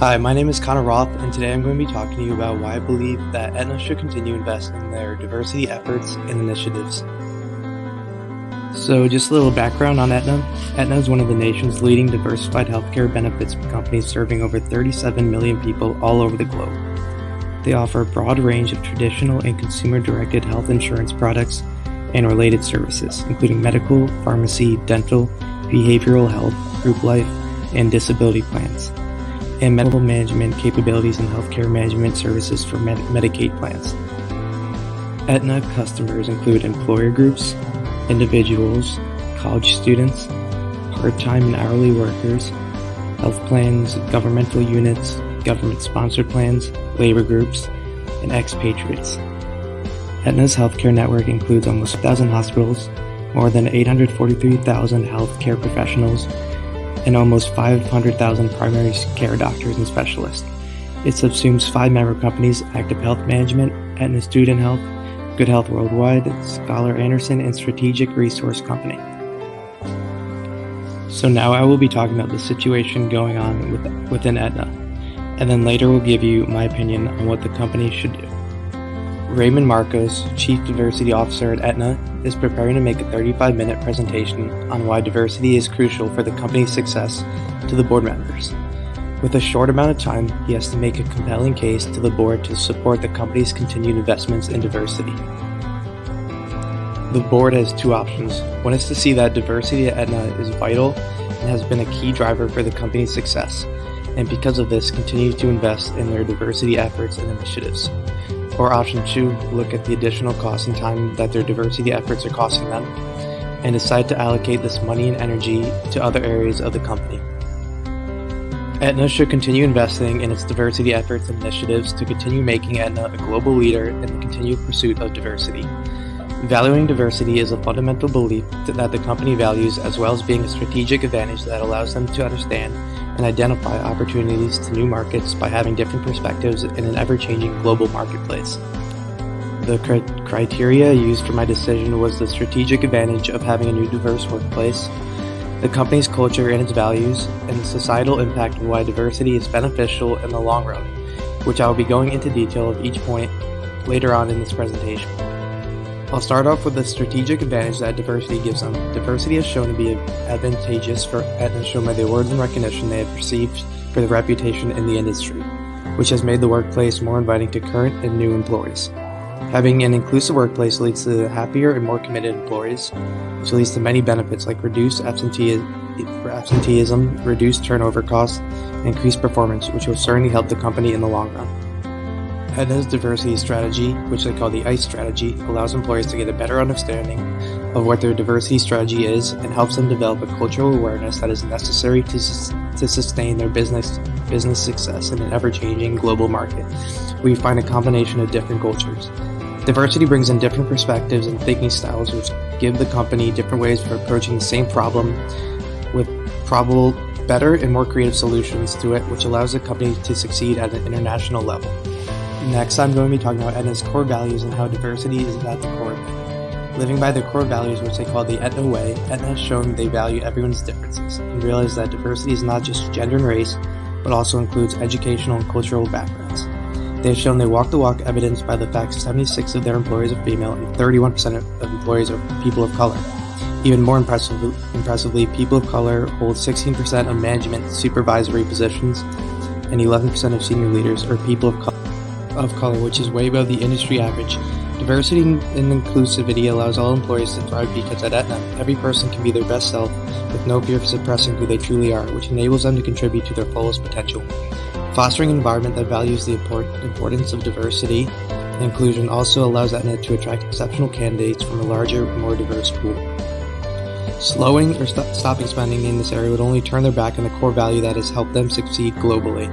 Hi, my name is Connor Roth, and today I'm going to be talking to you about why I believe that Aetna should continue investing in their diversity efforts and initiatives. So just a little background on Aetna. Aetna is one of the nation's leading diversified healthcare benefits companies serving over 37 million people all over the globe. They offer a broad range of traditional and consumer-directed health insurance products and related services, including medical, pharmacy, dental, behavioral health, group life, and disability plans, and medical management capabilities and healthcare management services for Medicaid plans. Aetna customers include employer groups, individuals, college students, part-time and hourly workers, health plans, governmental units, government-sponsored plans, labor groups, and expatriates. Aetna's healthcare network includes almost 1,000 hospitals, more than 843,000 healthcare professionals, and almost 500,000 primary care doctors and specialists. It subsumes 5 member companies: Active Health Management, Aetna Student Health, Good Health Worldwide, Scholar Anderson, and Strategic Resource Company. So now I will be talking about the situation going on within Aetna, and then later we'll give you my opinion on what the company should do. Raymond Marcos, Chief Diversity Officer at Aetna, is preparing to make a 35-minute presentation on why diversity is crucial for the company's success to the board members. With a short amount of time, he has to make a compelling case to the board to support the company's continued investments in diversity. The board has 2 options. One is to see that diversity at Aetna is vital and has been a key driver for the company's success, and because of this, continue to invest in their diversity efforts and initiatives. Or option 2, look at the additional cost and time that their diversity efforts are costing them, and decide to allocate this money and energy to other areas of the company. Aetna should continue investing in its diversity efforts and initiatives to continue making Aetna a global leader in the continued pursuit of diversity. Valuing diversity is a fundamental belief that the company values, as well as being a strategic advantage that allows them to understand and identify opportunities to new markets by having different perspectives in an ever-changing global marketplace. The criteria used for my decision was the strategic advantage of having a new diverse workplace, the company's culture and its values, and the societal impact and why diversity is beneficial in the long run, which I will be going into detail of each point later on in this presentation. I'll start off with the strategic advantage that diversity gives them. Diversity has shown to be advantageous for Aetna, shown by the awards and recognition they have received for their reputation in the industry, which has made the workplace more inviting to current and new employees. Having an inclusive workplace leads to happier and more committed employees, which leads to many benefits like reduced absenteeism, reduced turnover costs, and increased performance, which will certainly help the company in the long run. Aetna's diversity strategy, which they call the ICE strategy, allows employees to get a better understanding of what their diversity strategy is and helps them develop a cultural awareness that is necessary to sustain their business success in an ever-changing global market, where you find a combination of different cultures. Diversity brings in different perspectives and thinking styles, which give the company different ways for approaching the same problem with probable better and more creative solutions to it, which allows the company to succeed at an international level. Next, I'm going to be talking about Aetna's core values and how diversity is at the core of it. Living by their core values, which they call the Aetna Way, Aetna has shown they value everyone's differences and realize that diversity is not just gender and race, but also includes educational and cultural backgrounds. They have shown they walk the walk, evidenced by the fact 76% of their employees are female and 31% of employees are people of color. Even more impressively, people of color hold 16% of management supervisory positions, and 11% of senior leaders are people of color, which is way above the industry average. Diversity and inclusivity allows all employees to thrive because at Aetna, every person can be their best self with no fear of suppressing who they truly are, which enables them to contribute to their fullest potential. Fostering an environment that values the importance of diversity and inclusion also allows Aetna to attract exceptional candidates from a larger, more diverse pool. Slowing or stopping spending in this area would only turn their back on the core value that has helped them succeed globally.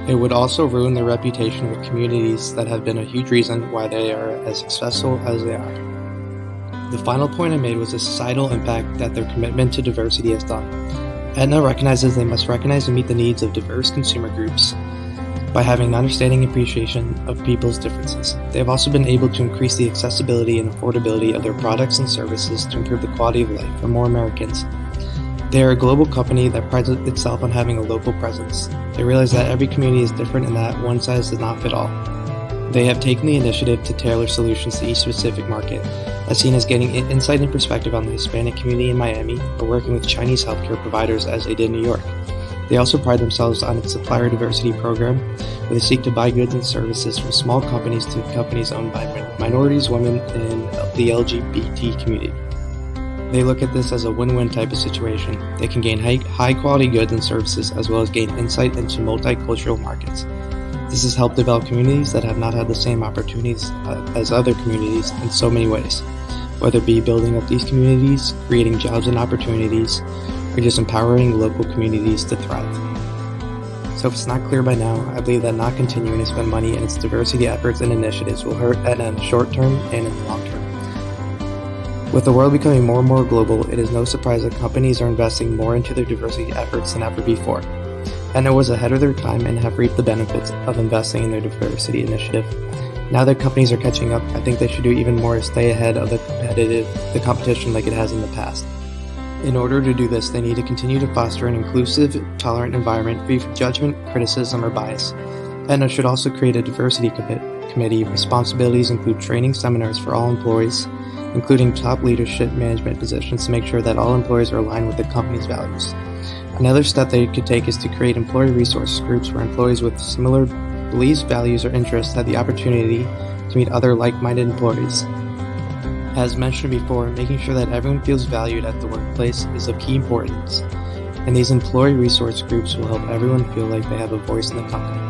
It would also ruin their reputation with communities that have been a huge reason why they are as successful as they are. The final point I made was the societal impact that their commitment to diversity has done. Aetna recognizes they must recognize and meet the needs of diverse consumer groups by having an understanding and appreciation of people's differences. They have also been able to increase the accessibility and affordability of their products and services to improve the quality of life for more Americans. They are a global company that prides itself on having a local presence. They realize that every community is different and that one size does not fit all. They have taken the initiative to tailor solutions to each specific market, as seen as getting insight and perspective on the Hispanic community in Miami or working with Chinese healthcare providers as they did in New York. They also pride themselves on its supplier diversity program, where they seek to buy goods and services from small companies to companies owned by minorities, women, and the LGBT community. They look at this as a win-win type of situation. They can gain high-quality goods and services as well as gain insight into multicultural markets. This has helped develop communities that have not had the same opportunities as other communities in so many ways, whether it be building up these communities, creating jobs and opportunities, or just empowering local communities to thrive. So if it's not clear by now, I believe that not continuing to spend money in its diversity efforts and initiatives will hurt Aetna in the short term and in the long term. With the world becoming more and more global, it is no surprise that companies are investing more into their diversity efforts than ever before. Aetna was ahead of their time and have reaped the benefits of investing in their diversity initiative. Now that companies are catching up, I think they should do even more to stay ahead of the competition like it has in the past. In order to do this, they need to continue to foster an inclusive, tolerant environment free from judgment, criticism, or bias. Aetna should also create a diversity committee. Responsibilities include training seminars for all employees, including top leadership management positions, to make sure that all employees are aligned with the company's values. Another step they could take is to create employee resource groups where employees with similar beliefs, values, or interests have the opportunity to meet other like-minded employees. As mentioned before, making sure that everyone feels valued at the workplace is of key importance, and these employee resource groups will help everyone feel like they have a voice in the company.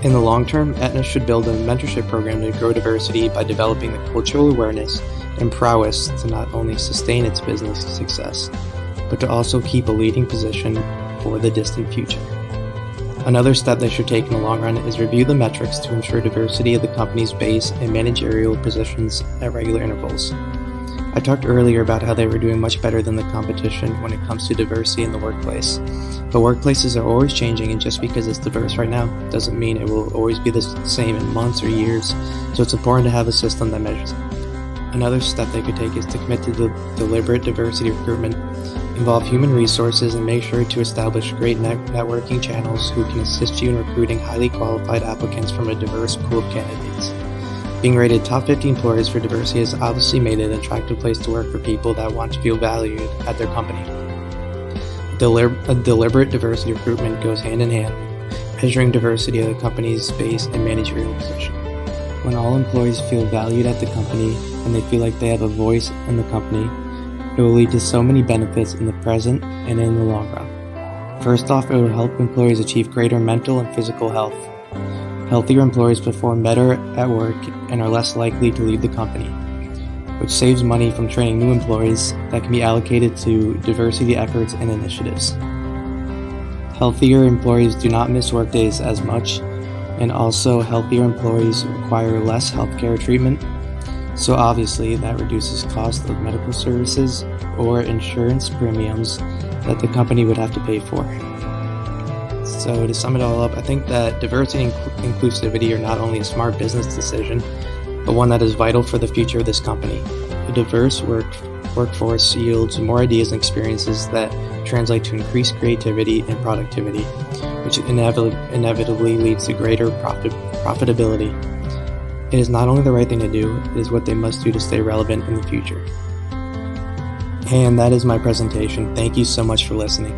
In the long term, Aetna should build a mentorship program to grow diversity by developing the cultural awareness and prowess to not only sustain its business success, but to also keep a leading position for the distant future. Another step they should take in the long run is review the metrics to ensure diversity of the company's base and managerial positions at regular intervals. I talked earlier about how they were doing much better than the competition when it comes to diversity in the workplace. But workplaces are always changing, and just because it's diverse right now doesn't mean it will always be the same in months or years, so it's important to have a system that measures it. Another step they could take is to commit to the deliberate diversity recruitment, involve human resources, and make sure to establish great networking channels who can assist you in recruiting highly qualified applicants from a diverse pool of candidates. Being rated top 50 employers for diversity has obviously made it an attractive place to work for people that want to feel valued at their company. A deliberate diversity recruitment goes hand in hand, measuring diversity of the company's base and managerial position. When all employees feel valued at the company and they feel like they have a voice in the company, it will lead to so many benefits in the present and in the long run. First off, it will help employees achieve greater mental and physical health. Healthier employees perform better at work and are less likely to leave the company, which saves money from training new employees that can be allocated to diversity efforts and initiatives. Healthier employees do not miss workdays as much, and also healthier employees require less healthcare treatment, so obviously that reduces cost of medical services or insurance premiums that the company would have to pay for. So to sum it all up, I think that diversity and inclusivity are not only a smart business decision, but one that is vital for the future of this company. A diverse workforce yields more ideas and experiences that translate to increased creativity and productivity, which inevitably leads to greater profitability. It is not only the right thing to do, it is what they must do to stay relevant in the future. And that is my presentation. Thank you so much for listening.